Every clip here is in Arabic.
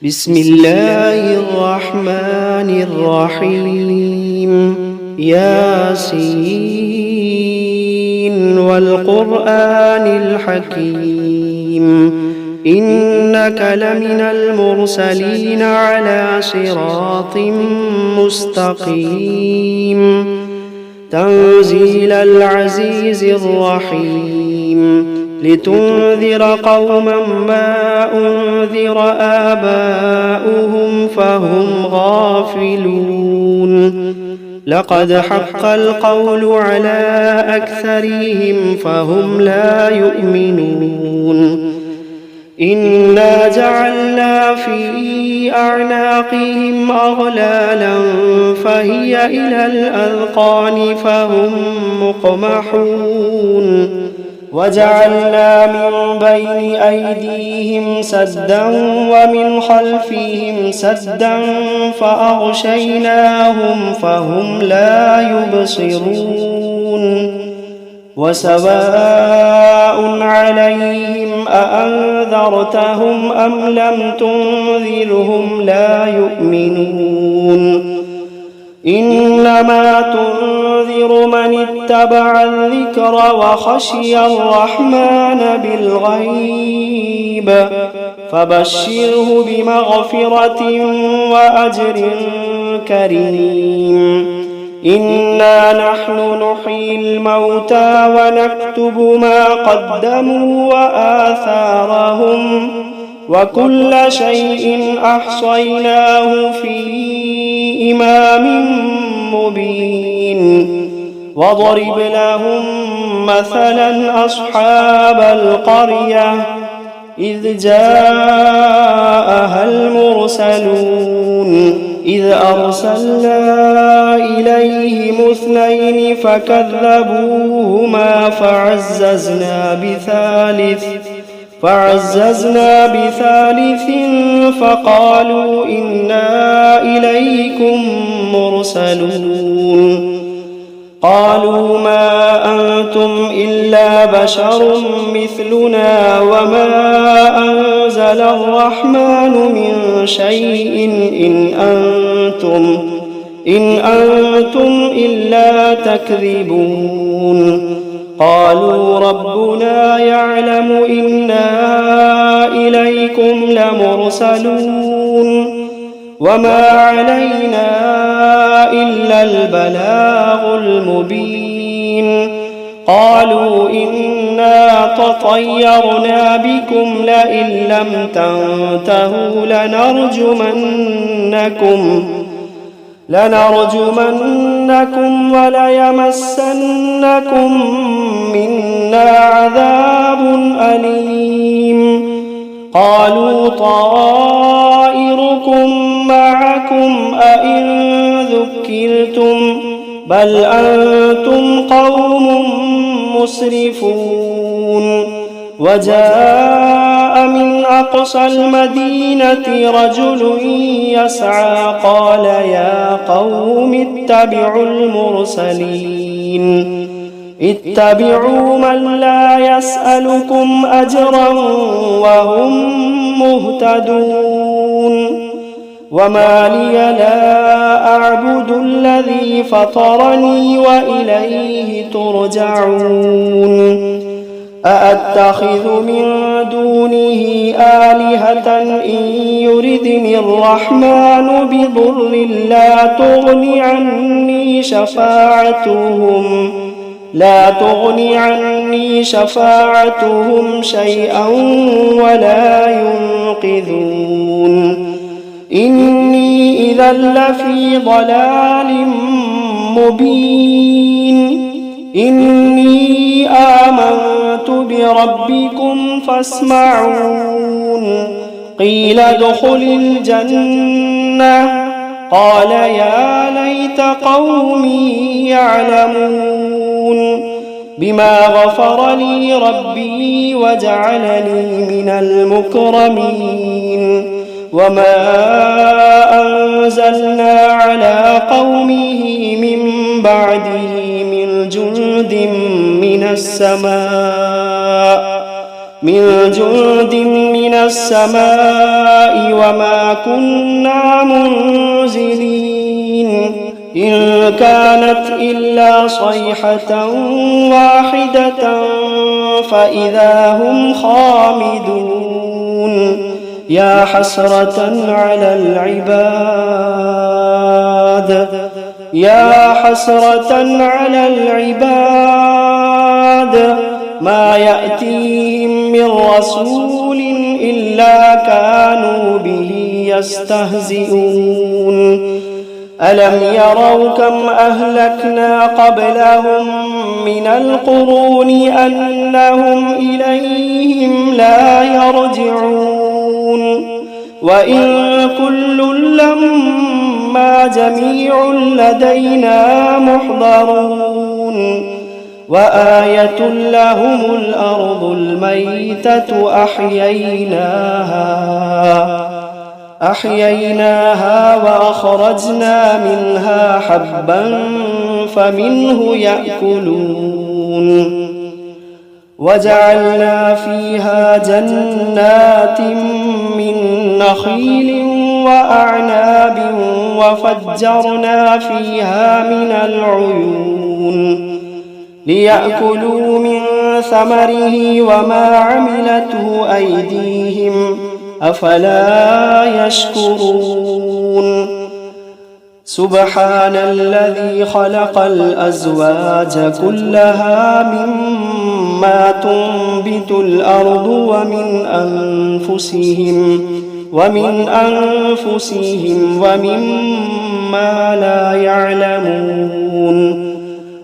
بسم الله الرحمن الرحيم ياسين والقرآن الحكيم إنك لمن المرسلين على صراط مستقيم تنزيل العزيز الرحيم لتنذر قوما ما أنذر آباؤهم فهم غافلون لقد حق القول على أكثرهم فهم لا يؤمنون إنا جعلنا في أعناقهم أغلالا فهي إلى الأذقان فهم مقمحون وجعلنا من بين أيديهم سدا ومن خلفهم سدا فأغشيناهم فهم لا يبصرون وسواء عليهم أأنذرتهم أم لم تنذرهم لا يؤمنون إنما تنذر من اتبع الذكر وخشي الرحمن بالغيب فبشره بمغفرة وأجر كريم إنا نحن نحيي الموتى ونكتب ما قدموا وآثارهم وكل شيء أحصيناه في إمام مبين واضرب لهم مثلا أصحاب القرية إذ جاءها المرسلون إذ أرسلنا إليهم اثنين فكذبوهما فعززنا بثالث فقالوا إنا إليكم مرسلون قالوا ما أنتم إلا بشر مثلنا وما أنزل الرحمن من شيء إن أنتم إلا تكذبون قالوا ربنا يعلم إنا إليكم لمرسلون وما علينا إلا البلاغ المبين قالوا إنا تطيرنا بكم لئن لم تنتهوا لنرجمنكم وليمسنكم منا عذاب أليم قالوا طائركم معكم أئن ذكرتم بل أنتم قوم مسرفون وجاء من أقصى المدينة رجل يسعى قال يا قوم اتبعوا من لا يسألكم أجرا وهم مهتدون وما لي لا أعبد الذي فطرني وإليه ترجعون أأتخذ من دونه آلهة إن يردني الرحمن بضر لا تغني عني شفاعتهم شيئا ولا ينقذون إني إذا لفي ضلال مبين إني آمنت بربكم فاسمعون قيل ادخل الجنة قال يا ليت قومي يعلمون بما غفر لي ربي وجعلني من المكرمين وما أنزلنا على قومه من بعده من جند من من جند من السماء وما كنا منزلين إن كانت إلا صيحة واحدة فإذا هم خامدون يا حسرة على العباد يا حسرة على العباد ما يأتيهم من رسول إلا كانوا به يستهزئون ألم يروا كم أهلكنا قبلهم من القرون أنهم إليهم لا يرجعون وإن كل لما جميع لدينا محضرون وآية لهم الأرض الميتة أحييناها وأخرجنا منها حبا فمنه يأكلون وجعلنا فيها جنات من نخيل وأعناب وفجرنا فيها من العيون ليأكلوا من ثمره وما عملته أيديهم أفلا يشكرون سبحان الذي خلق الأزواج كلها مما تنبت الأرض ومن أنفسهم ومما لا يعلمون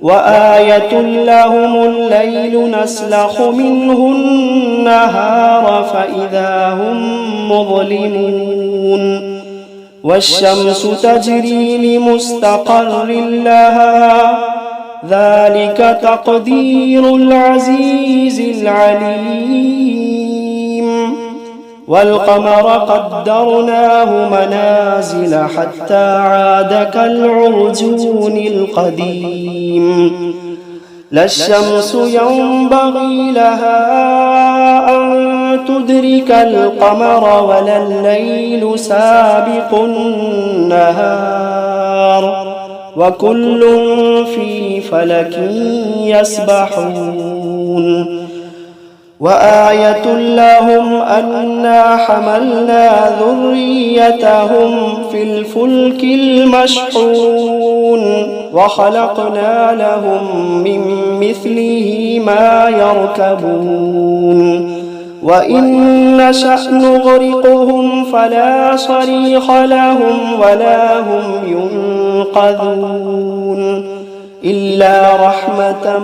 وآية لهم الليل نسلخ منه النهار فإذا هم مظلمون والشمس تجري لمستقر لها ذلك تقدير العزيز العليم والقمر قدرناه منازل حتى عاد كالعرجون القديم لا الشمس ينبغي لها أن تدرك القمر ولا الليل سابق النهار وكل في فلك يسبحون وآية لهم أنا حملنا ذريتهم في الفلك المشحون وخلقنا لهم من مثله ما يركبون وإن نشأ نغرقهم فلا صريخ لهم ولا هم ينقذون إلا رحمة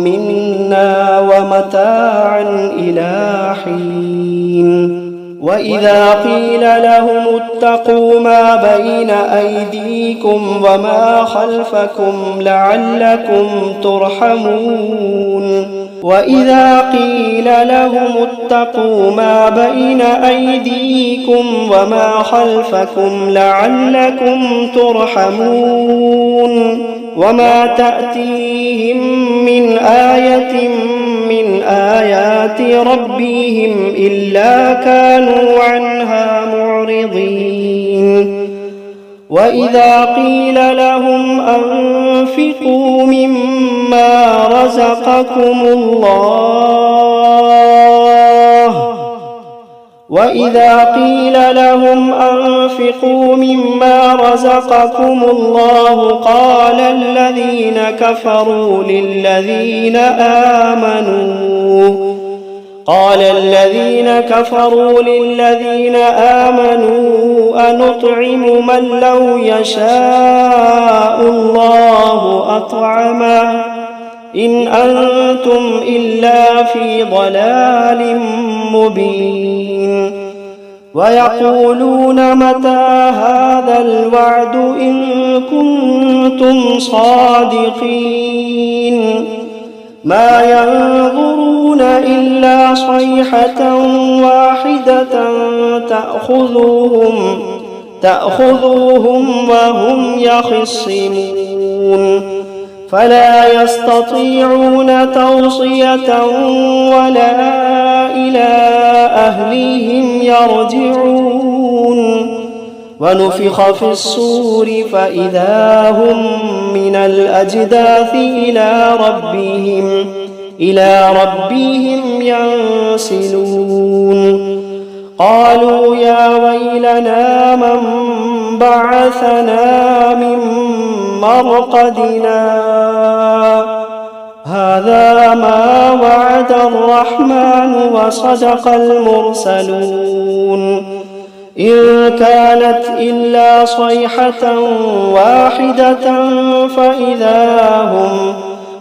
منا ومتاعا إلى حين وإذا قيل لهم اتقوا ما بين أيديكم وما خلفكم لعلكم ترحمون وإذا قيل لهم اتقوا ما بين أيديكم وما خلفكم لعلكم ترحمون وما تأتيهم من آية من آيات ربهم إلا كانوا عنها معرضين وإذا قيل لهم أنفقوا مما رزقكم الله قال الذين كفروا للذين آمنوا أنطعم من لو يشاء الله أطعمه إن أنتم إلا في ضلال مبين ويقولون متى هذا الوعد إن كنتم صادقين ما ينظرون إلا صيحة واحدة تأخذوهم وهم يخصمون فلا يستطيعون توصية ولا إلى أهلهم يرجعون ونفخ في الصور فإذا هم من الأجداث إلى ربهم ينسلون قالوا يا ويلنا من بعثنا من مرقدنا هذا ما وعد الرحمن وصدق المرسلون إن كانت إلا صيحة واحدة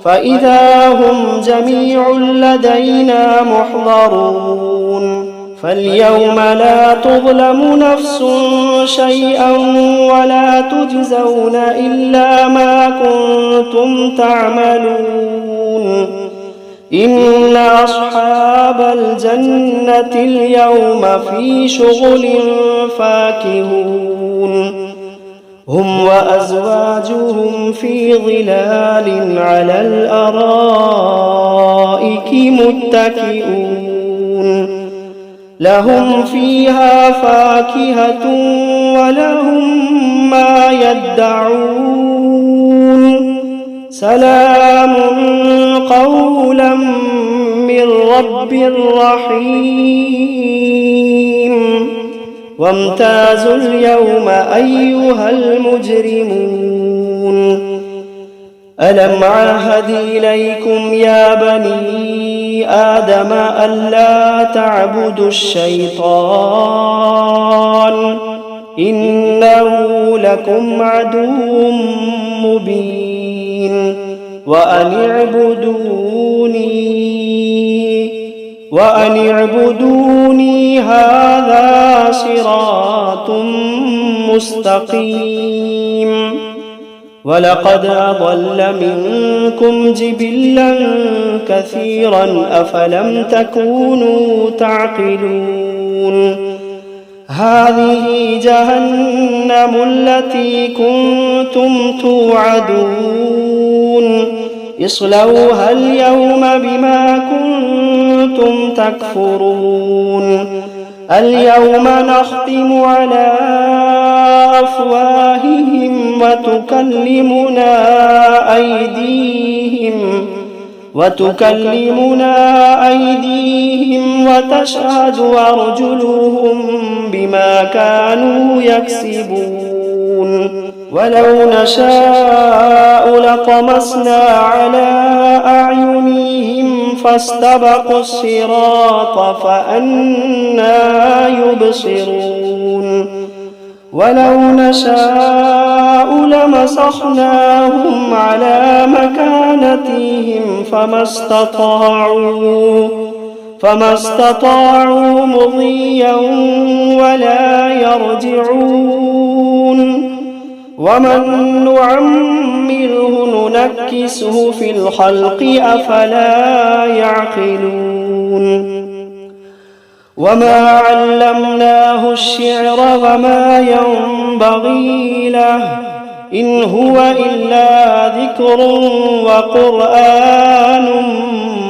فإذا هم جميع لدينا محضرون فاليوم لا تظلم نفس شيئا ولا تجزون إلا ما كنتم تعملون إن أصحاب الجنة اليوم في شغل فاكهون هم وأزواجهم في ظلال على الأرائك متكئون لهم فيها فاكهة ولهم ما يدعون سلام قولا من رب رحيم وامتازوا اليوم أيها المجرمون ألم عهد إليكم يا بني آدم ألا تعبدوا الشيطان إنه لكم عدو مبين وأن اعبدوني هذا صراط مستقيم ولقد أضل منكم جبلا كثيرا أفلم تكونوا تعقلون هذه جهنم التي كنتم توعدون اصلوها اليوم بما كنتم تكفرون اليوم نختم على أفواههم وتكلمنا أيديهم وتشهد أرجلهم بما كانوا يكسبون ولو نشاء لطمسنا على أعينهم فاستبقوا الصراط فأنى يبصرون ولو نشاء لمسخناهم على مكانتهم فما استطاعوا مضيا ولا يرجعون ومن نعمره ننكسه في الخلق أفلا يعقلون وما علمناه الشعر وما ينبغي له إن هو إلا ذكر وقرآن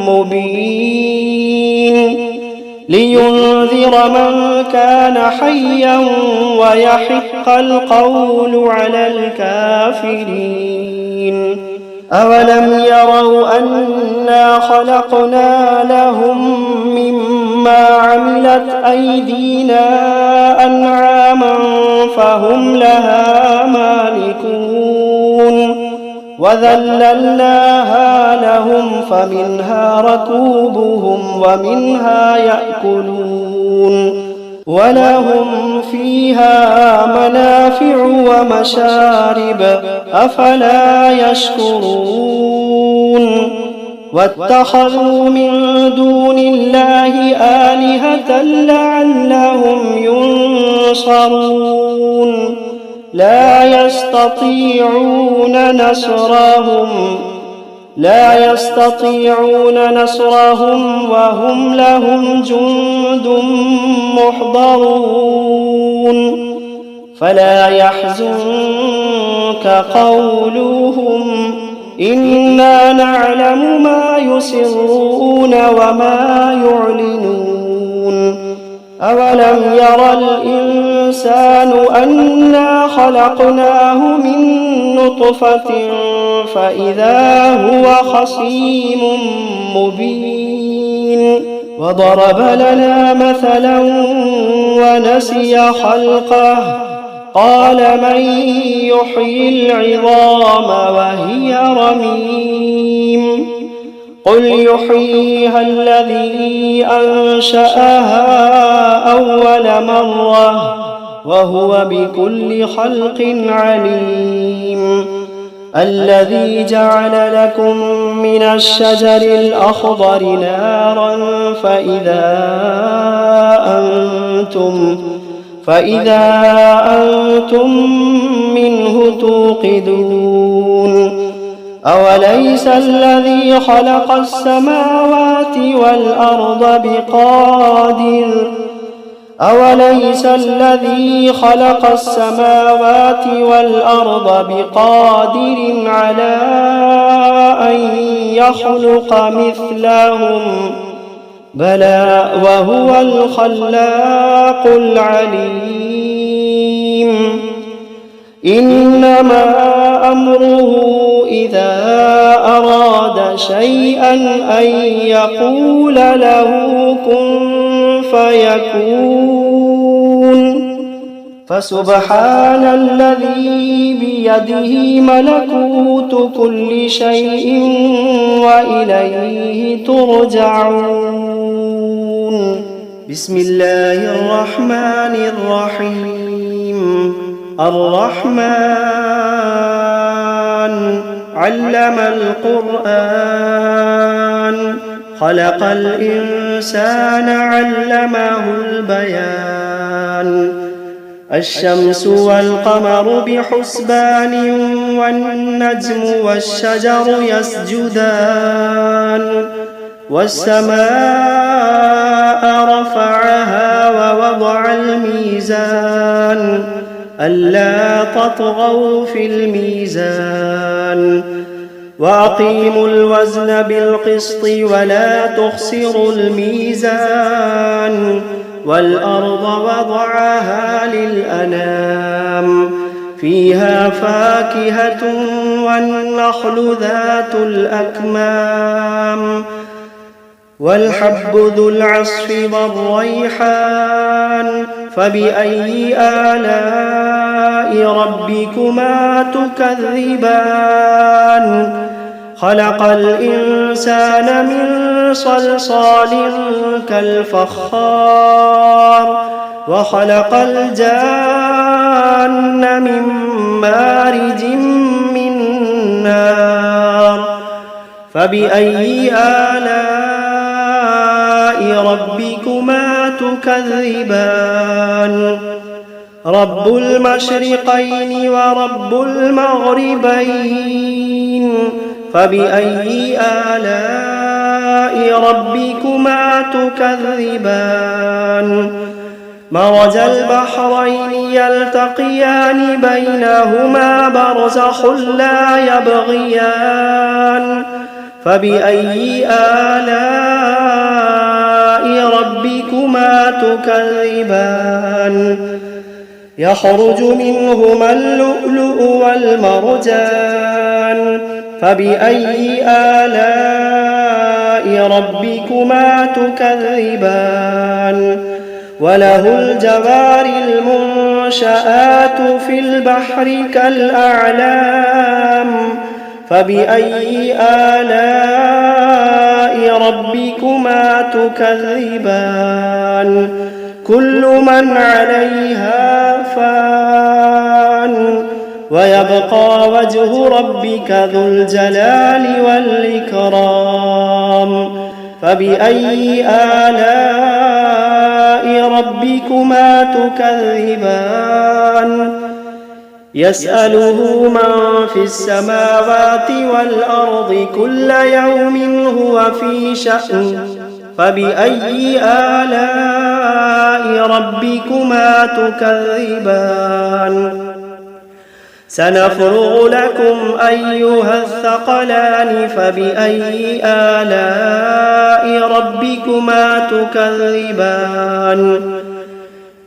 مبين لينذر من كان حيا ويحق القول على الكافرين أولم يروا أنا خلقنا لهم مما عملت أيدينا أنعاما فهم لها مالكون وذللناها لهم فمنها ركوبهم ومنها يأكلون ولهم فيها منافع ومشارب أفلا يشكرون واتخذوا من دون الله آلهة لعلهم ينصرون لا يستطيعون نصرهم وهم لهم جند محضرون فلا يحزنك قولهم إنا نعلم ما يسرون وما يعلنون أولم ير الإنسان أنا خلقناه من نطفة فإذا هو خصيم مبين وضرب لنا مثلا ونسي خلقه قال من يحيي العظام وهي رميم قل يحييها الذي أنشأها أول مرة وهو بكل خلق عليم الذي جعل لكم من الشجر الأخضر نارا فإذا أنتم منه توقدون أوليس الذي خلق السماوات والأرض بقادر على أن يخلق مثلهم بلى وهو الخلاق العليم إنما أمره إذا أراد شيئا أن يقول له كن فيكون فسبحان الذي بيده ملكوت كل شيء وإليه ترجعون بسم الله الرحمن الرحيم الرحمن علم القرآن خلق الإنسان علمه البيان الشمس والقمر بحسبان والنجم والشجر يسجدان والسماء رفعها ووضع الميزان ألا تطغوا في الميزان وأقيموا الوزن بالقسط ولا تخسروا الميزان والأرض وضعها للأنام فيها فاكهة والنخل ذات الأكمام والحب ذو العصف والريحان فبأي آلاء ربكما تكذبان خلق الإنسان من صلصال كالفخار وخلق الجان من مارج من نار فبأي آلاء ربكما تكذبان رب المشرقين ورب المغربين فبأي آلاء ربكما تكذبان مرج البحرين يلتقيان بينهما برزخ لا يبغيان فبأي آلاء ربكما تكذبان يخرج منهما اللؤلؤ والمرجان فبأي آلاء ربكما تكذبان وله الجوار المنشآت في البحر كالأعلام فبأي آلاء ربكما تكذبان كل من عليها فان ويبقى وجه ربك ذو الجلال والإكرام فبأي آلاء ربكما تكذبان يسأله من في السماوات والأرض كل يوم هو في شأن فبأي آلاء ربكما تكذبان سنفرغ لكم أيها الثقلان فبأي آلاء ربكما تكذبان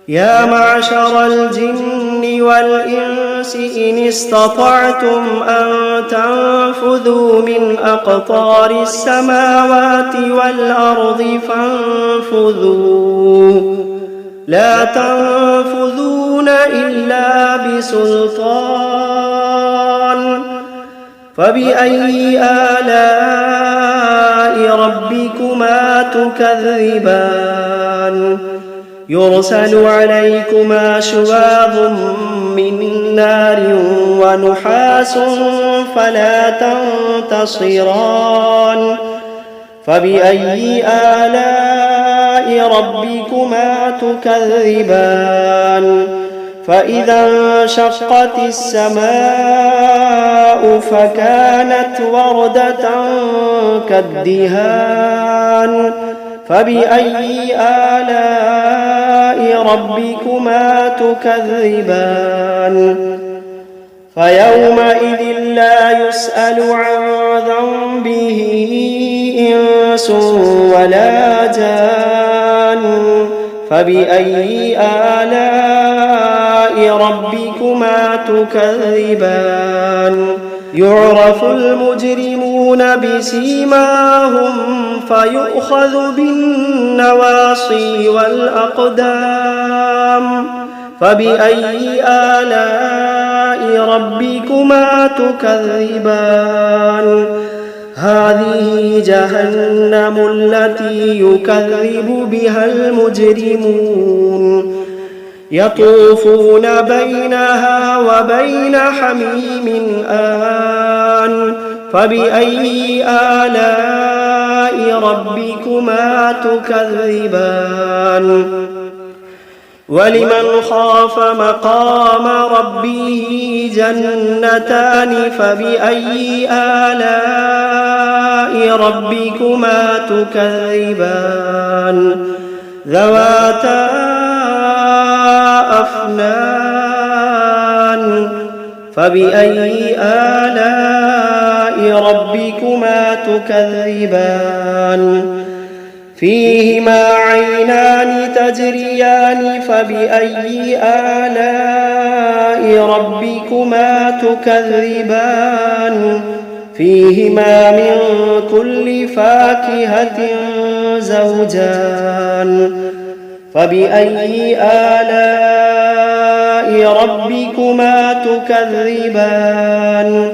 يا معشر الجن والإنس إن استطعتم أن تنفذوا من أقطار السماوات والأرض فانفذوا لا تنفذون إلا بسلطان فبأي آلاء ربكما تكذبان يرسل عليكما شواظ من نار ونحاس فلا تنتصران فبأي آلاء ربكما تكذبان فإذا انشقت السماء فكانت وردة كالدهان فبأي آلاء ربكما تكذبان فيومئذ لا يسأل عن ذنبه إنس ولا جان فبأي آلاء ربكما تكذبان يعرف المجرمون بسيماهم فيؤخذ بالنواصي والأقدام فبأي آلاء ربكما تكذبان هذه جهنم التي يكذب بها المجرمون يطوفون بينها وبين حميم آن فبأي آلاء ربكما تكذبان ولمن خاف مقام ربه جنتان فبأي آلاء ربكما تكذبان ذواتا أفنان فبأي آلاء ربكما تكذبان فيهما عينان تجريان فبأي آلاء ربكما تكذبان فيهما من كل فاكهة زوجان فبأي آلاء ربكما تكذبان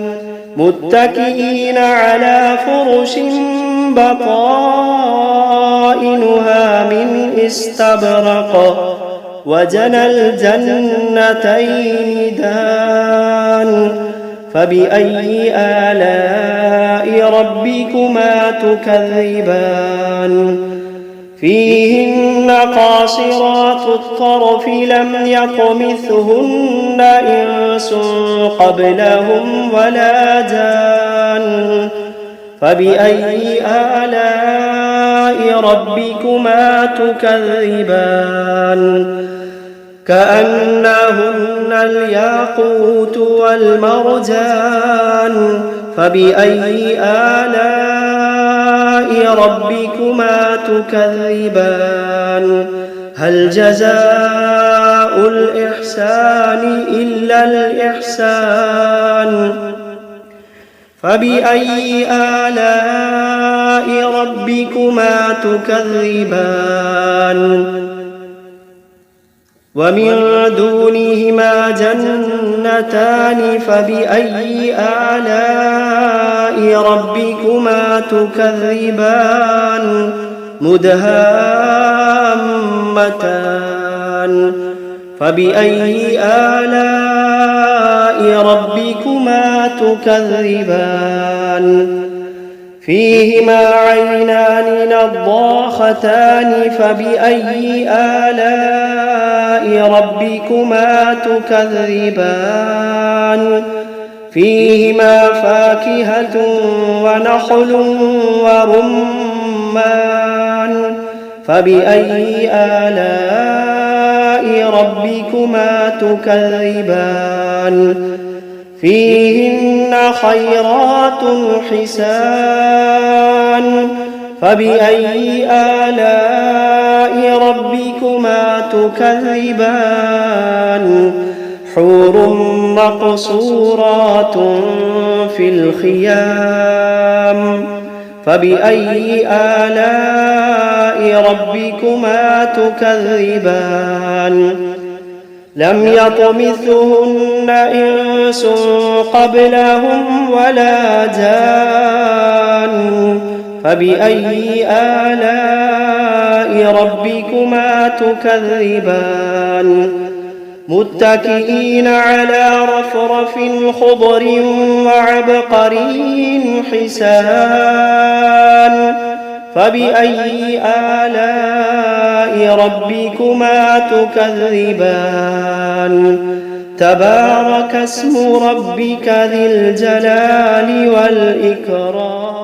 متكئين على فرش بطائنها من استبرق وجنى الجنتين دان فبأي آلاء ربكما تكذبان فيهن قاصرات الطرف لم يطمثهن إنس قبلهم ولا جان فبأي آلاء ربكما تكذبان كأنهن الياقوت والمرجان فبأي آلاء ربكما تكذبان هل جزاء الإحسان إلا الإحسان فبأي آلاء ربكما تكذبان ومن دونهما جنتان فبأي آلاء ربكما تكذبان مدهامتان فبأي آلاء ربكما تكذبان فيهما عينان نضاختان فبأي آلاء ربكما تكذبان فيهما فاكهة ونخل ورمان فبأي آلاء ربكما تكذبان فيهن خيرات حسان فبأي آلاء ربكما تكذبان حور مقصورات في الخيام فبأي آلاء ربكما تكذبان لم يطمثهن إنس قبلهم ولا جان فبأي آلاء ربكما تكذبان متكئين على رفرف خضر وعبقري حسان فبأي آلاء ربكما تكذبان تبارك اسم ربك ذي الجلال والإكرام